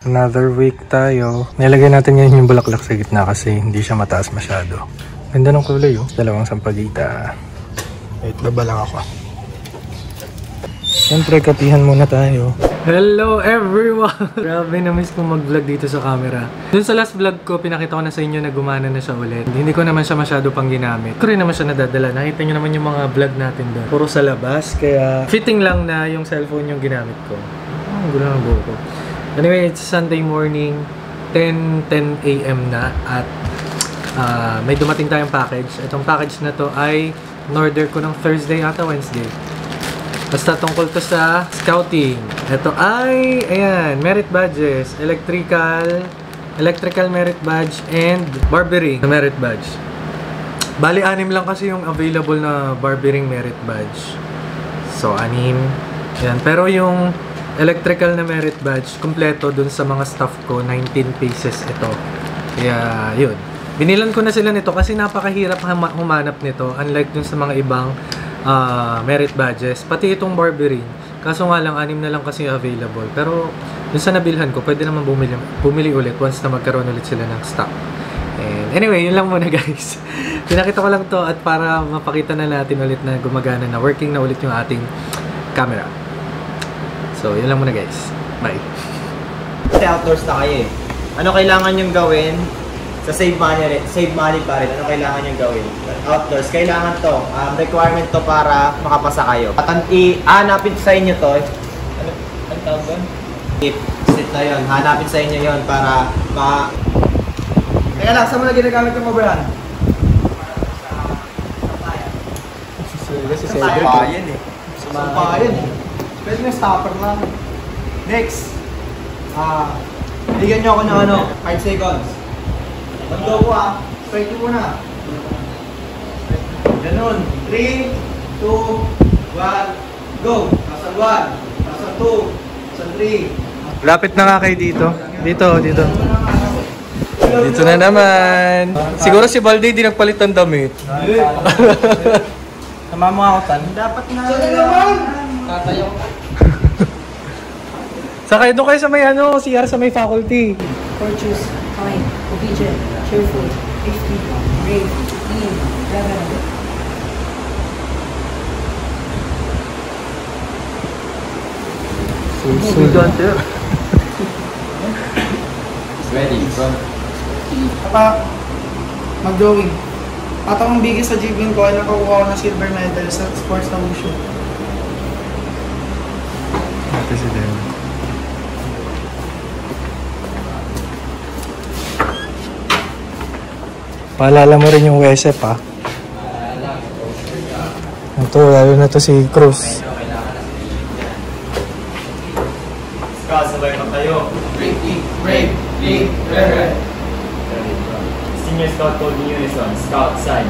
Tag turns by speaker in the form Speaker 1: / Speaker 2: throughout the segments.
Speaker 1: Another week tayo. Nilagay natin ngayon yung bulaklak sa gitna kasi hindi siya mataas masyado. Ganda ng kulay oh. Dalawang sampagita. Wait, baba lang ako. Siyempre, kapihan muna tayo. Hello everyone! Grabe, na-miss kong mag-vlog dito sa camera. Dun sa last vlog ko, pinakita ko na sa inyo na gumana na siya ulit. Hindi ko naman siya masyado pang ginamit. Ko rin naman siya nadadala. Nakita nyo naman yung mga vlog natin doon. Puro sa labas, kaya fitting lang na yung cellphone yung ginamit ko. Ang gulo ng buho ko. Anyway, it's Sunday morning, 10 a.m. na at may dumating tayong package. Itong package na to ay in-order ko ng Thursday ata Wednesday. Basta tungkol to sa scouting. Ito ay, ayan, merit badges, electrical merit badge and barbering merit badge. Bali, 6 lang kasi yung available na barbering merit badge. So, 6. Ayan, pero yung electrical na merit badge, kompleto dun sa mga staff ko, 19 pieces ito. Kaya, yun. Binilan ko na sila nito kasi napakahirap humanap nito. Unlike dun sa mga ibang merit badges. Pati itong barbering. Kaso nga lang, 6 na lang kasi available. Pero, dun sa nabilhan ko, pwede naman bumili ulit once na magkaroon ulit sila ng stock. And anyway, yun lang muna guys. Pinakita ko lang to at para mapakita na natin ulit na gumagana na, working na ulit yung ating camera. So, yun lang muna guys. Bye.
Speaker 2: Kasi outdoors na kayo eh. Ano kailangan nyo gawin? Sa save money pa rin. Ano kailangan nyo gawin? Outdoors, kailangan to. Requirement to para makapasa kayo. At hanapin sa inyo to. Ano tawag doon? Sit na yun. Hanapin sa inyo yun para Teka lang, saan mo na ginagamit yung overhand? Sa sampayan eh. Sa sampayan eh. Pwede na stopper lang. Next. Bigyan nyo ako ng 5 seconds. Mag-go ko straight to muna. Ganun. 3, 2, 1, go. Nasa 1, nasa 2, nasa 3.
Speaker 1: Lapit na nga kayo dito. Dito. Dito na naman. Siguro si Balde di nagpalit ng damit.
Speaker 2: Sama mo ako tan. Dapat na. Tatayo.
Speaker 1: Sakay doon kayo sa may CR sa may faculty.
Speaker 3: Courteous, kind, obedient, cheerful, hasty, brave, clean, reverent.
Speaker 2: It's ready, bro.
Speaker 4: Papa, mag-drawing. At akong bigis sa jigging ko ay nakakuha ko ng silver medal sa sports na wushu.
Speaker 1: Ate si Den. Paalala mo rin yung WSF ha. Ito, lalo na to si Cruz.
Speaker 2: Scout, sabay pa tayo. Brave, reverent. Senior Scout code in unison. Scout sign.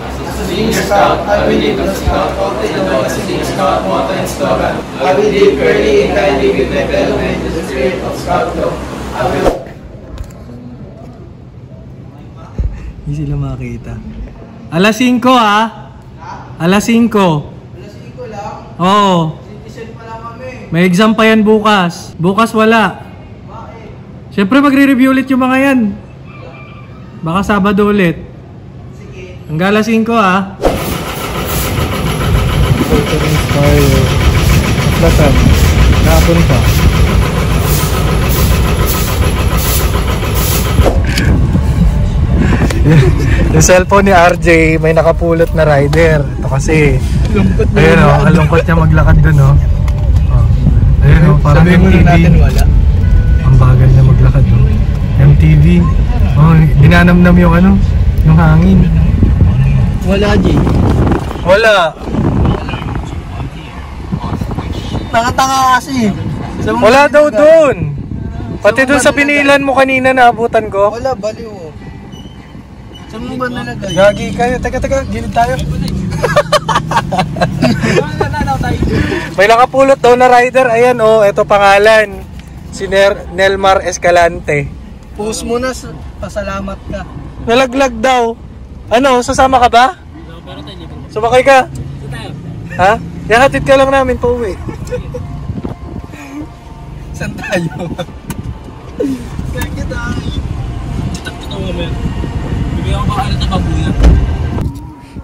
Speaker 4: As a senior scout, I believe in the scout code and the senior scout motto and slogan. I will live fairly and kindly with my fellow men in the spirit of scout law. I will...
Speaker 1: Hindi sila makita. Alas 5 ha? Alas 5.
Speaker 4: Alas 5 lang?
Speaker 1: Oo.
Speaker 4: Citizen pa lang kami.
Speaker 1: May exam pa yan bukas. Bukas wala.
Speaker 4: Bakit?
Speaker 1: Siyempre magre-review ulit yung mga yan. Baka Sabado ulit.
Speaker 4: Sige.
Speaker 1: Hanggang alas 5 ha? Atlatan. Kapon pa. Yung cellphone ni RJ may nakapulot na rider. Ito kasi ayun o, ang lungkot niya maglakad dun o. Ayun o, parang MTV. Ang bagal niya maglakad o. MTV. Oh, dinanamnam yung yung hangin.
Speaker 4: Wala, G.
Speaker 1: Wala.
Speaker 4: Nakatanga kasi.
Speaker 1: Wala daw dun. Pati dun sa binilan mo kanina naabutan ko.
Speaker 4: Wala, baliw. Saan mo ba nalagay?
Speaker 1: Gagi kayo. Teka, gilid tayo. May nakapulot daw na rider. Ayan oh, ito pangalan. Si Nelmar Escalante.
Speaker 4: Post mo na, pasalamat ka.
Speaker 1: Nalaglag daw. Ano, sasama ka ba? Sumakay ka? Ha? Ihatid ka lang namin pa uwi.
Speaker 4: Saan tayo?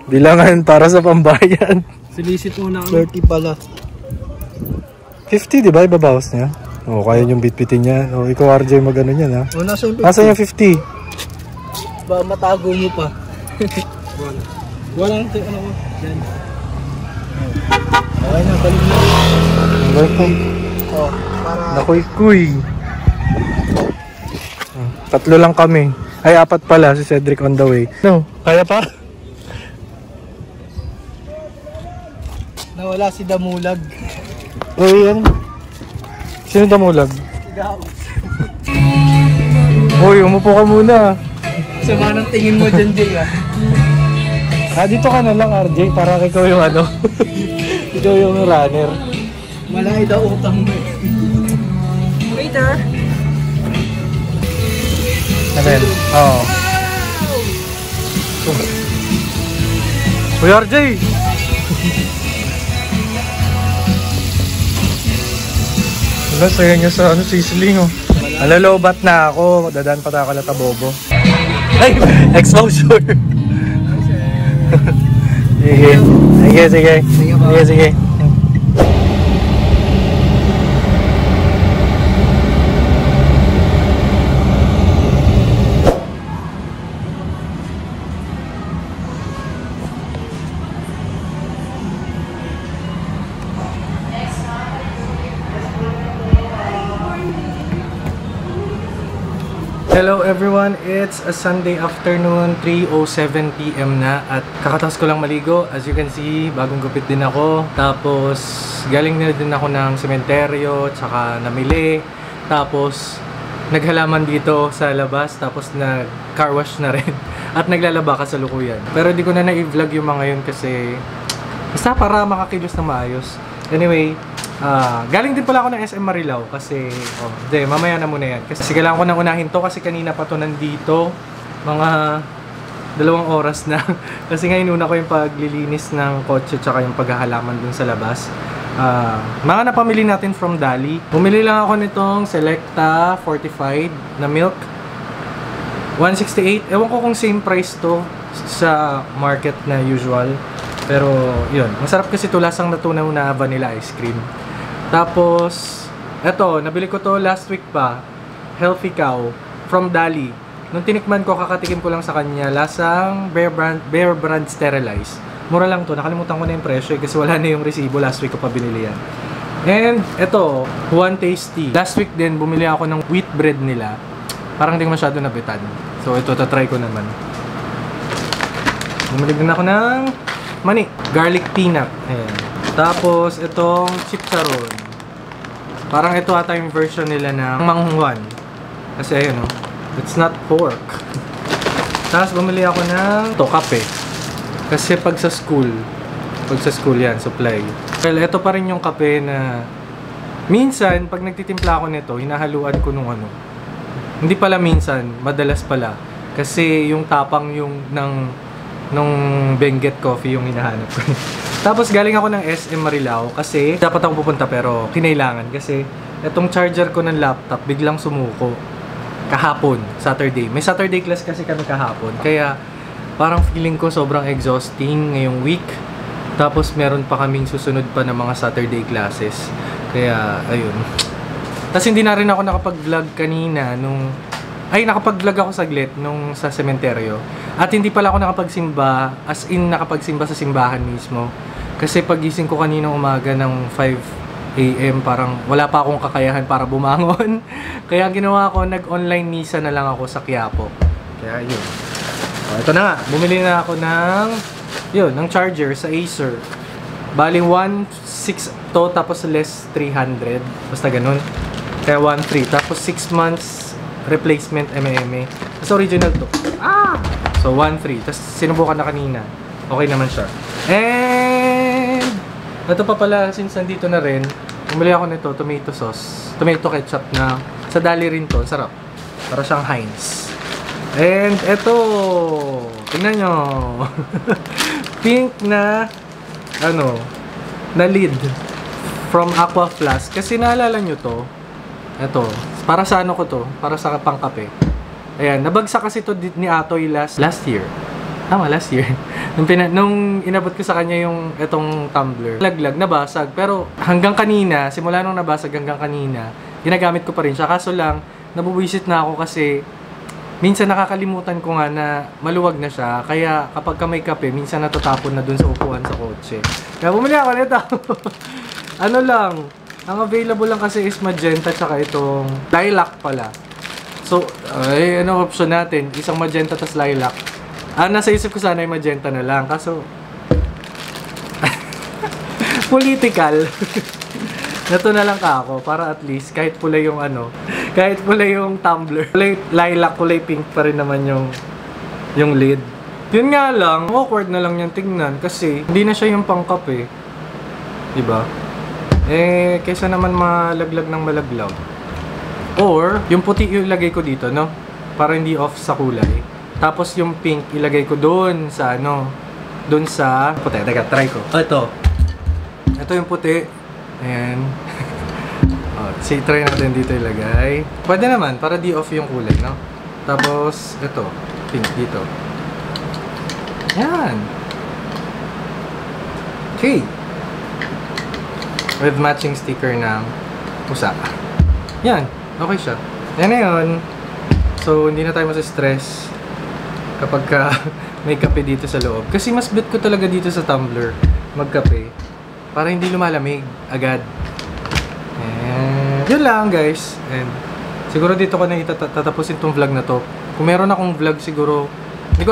Speaker 1: Bilangan para sa pambayan.
Speaker 4: Silisit muna kami. 30 pala.
Speaker 1: 50, di ba? Ibabawas niya. O, kaya yung bitbitin niya. O, ikaw RJ mag-ano niyan, ha?
Speaker 4: O, nasa yung 50?
Speaker 1: Nasa yung 50?
Speaker 4: Ba, matago mo pa. Walang ano ko. Yan. Okay na, balik na.
Speaker 1: Welcome.
Speaker 4: O, para...
Speaker 1: Nakuy-kuy. Tatlo lang kami. Ay, 4 pala. Si Cedric on the way. No, kaya pa?
Speaker 4: Nawala si Damulag.
Speaker 1: Uy, yan. Sino damulag?
Speaker 4: Ikaw.
Speaker 1: Uy, umupo ka muna.
Speaker 4: Sama ng tingin mo dyan, Jay, ah.
Speaker 1: Dito ka na lang, RJ, para ikaw yung ano. Ikaw yung runner.
Speaker 4: Malaki daw utang mo.
Speaker 3: Waiter.
Speaker 1: Amen. Oo. Uy, RJ! Wala, saya niya sa sisling, oh. Alalobat na ako. Dadaan pa tayo kalata bobo. Ay! Exposure! Sige. Sige. Sige. Hello everyone, it's a Sunday afternoon, 3:07 PM na at kakatapos ko lang maligo. As you can see, bagong gupit din ako. Tapos galing na din ako ng sementeryo, tsaka namili. Tapos naghalaman dito sa labas, tapos nag-car wash na rin. At naglalaba kasalukuyan. Pero di ko na na-vlog yung mga yun kasi basta para makakilos na maayos. Anyway, galing din pala ako ng SM Marilao kasi mamaya na muna yan kasi kailangan ko nang unahin to kasi kanina pa to nandito mga 2 oras na kasi ngayon una ko yung paglilinis ng kotse tsaka yung paghahalaman dun sa labas. Mga napamili natin from Dali, bumili lang ako nitong Selecta fortified na milk, 168. Ewan ko kung same price to sa market na usual, pero yun, masarap kasi to, lasang natunaw na vanilla ice cream. Tapos, eto, nabili ko to last week pa. Healthy Cow from Dali. Nung tinikman ko, kakatikim ko lang sa kanya. Lasang Bear Brand Sterilized. Mura lang to. Nakalimutan ko na yung presyo kasi wala na yung resibo. Last week ko pa binili yan. And, eto, One Tasty. Last week din, bumili ako ng wheat bread nila. Parang hindi ko masyado nabitan. So, ito, tatry ko naman. Bumili din ako ng mani. Garlic peanut. Ayan. Tapos, itong chipcharon. Parang ito ata yung version nila ng manghuan. Kasi ayun, no? It's not pork. Tapos, bumili ako ng kape. Kasi pag sa school yan, supply. Well, ito pa rin yung kape na minsan, pag nagtitimpla ako nito, hinahaluan ko nung ano. Hindi pala minsan, madalas pala. Kasi yung tapang yung nung Benguet coffee yung hinahanap ko. Tapos galing ako ng SM Marilao kasi dapat ako pupunta pero kinailangan kasi itong charger ko ng laptop biglang sumuko kahapon, Saturday. May Saturday class kasi kami kahapon. Kaya parang feeling ko sobrang exhausting ngayong week. Tapos meron pa kaming susunod pa ng mga Saturday classes. Kaya ayun. Tapos hindi na rin ako nakapag-vlog kanina nung nakapag-vlog ako saglit nung sa sementeryo. At hindi pala ako nakapagsimba, as in nakapagsimba sa simbahan mismo. Kasi pagising ko kaninang umaga ng 5 AM, parang wala pa akong kakayahan para bumangon. Kaya ang ginawa ko, nag-online misa na lang ako sa Quiapo. Kaya yun. Ito na nga, bumili na ako ng charger sa Acer. Bali 1.6 to, tapos less 300. Basta ganun. Kaya 1.3. Tapos 6 months replacement MMA. Tapos original to. So 1.3. Tapos sinubukan na kanina. Okay naman siya. And ito pa pala, since nandito na rin, bumili ako nito, tomato sauce. Tomato ketchup na sa Dali rin to. Sarap. Para siyang Heinz. And ito, tingnan nyo. Pink na na lid from Aqua Flask. Kasi naalala nyo to, Ito. Para sa ano ko to? Para sa pangkape. Ayan. Nabagsak kasi to ni Atoy last year. Tama, last year. nung inabot ko sa kanya yung etong tumbler. Laglag, nabasag. Pero hanggang kanina, simula nung nabasag hanggang kanina, ginagamit ko pa rin siya. Kaso lang, nabuwisit na ako kasi minsan nakakalimutan ko nga na maluwag na siya. Kaya kapag ka may kape, minsan natatapon na dun sa upuan sa kotse. Kaya bumili ako nito. Ano lang, ang available lang kasi is magenta tsaka itong lilac pala. So, ay, ano option natin? Isang magenta tas lilac. Nasa isip ko sana yung magenta na lang. Kaso, political. Nato na lang ka ako para at least kahit pula yung ano, kahit pula yung tumbler, kulay lilac, kulay pink pa rin naman yung lid. Yun nga lang, awkward na lang yung tingnan kasi hindi na siya yung pangkape. Diba? Eh, kaysa naman malaglag ng malaglag. Or, yung puti ilagay ko dito, no? Para hindi off sa kulay. Tapos yung pink ilagay ko doon sa ano, doon sa puti. Teka, try ko. Ito yung puti. Ayan. Say, try natin dito ilagay. Pwede naman, para di off yung kulay, no? Tapos, ito. Pink dito. Ayan. Okay. With matching sticker ng pusa. Yan. Okay siya. Yan na yun. So, hindi na tayo masa-stress kapag ka may kape dito sa loob. Kasi mas bet ko talaga dito sa tumbler magkape para hindi lumalamig agad. And yun lang guys. And siguro dito ko na tatapusin tong vlog na to. Kung meron akong vlog siguro, hindi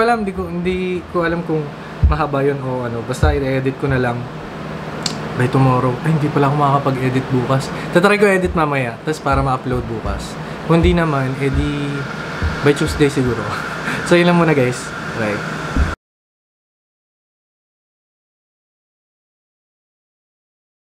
Speaker 1: ko alam kung mahaba yun o ano. Basta i-edit ko na lang by tomorrow. Ay, hindi pala ako makakapag-edit bukas. Tatry ko edit mamaya, tapos para ma-upload bukas. Kung hindi naman, edi by Tuesday siguro. So, yun lang muna guys. Bye.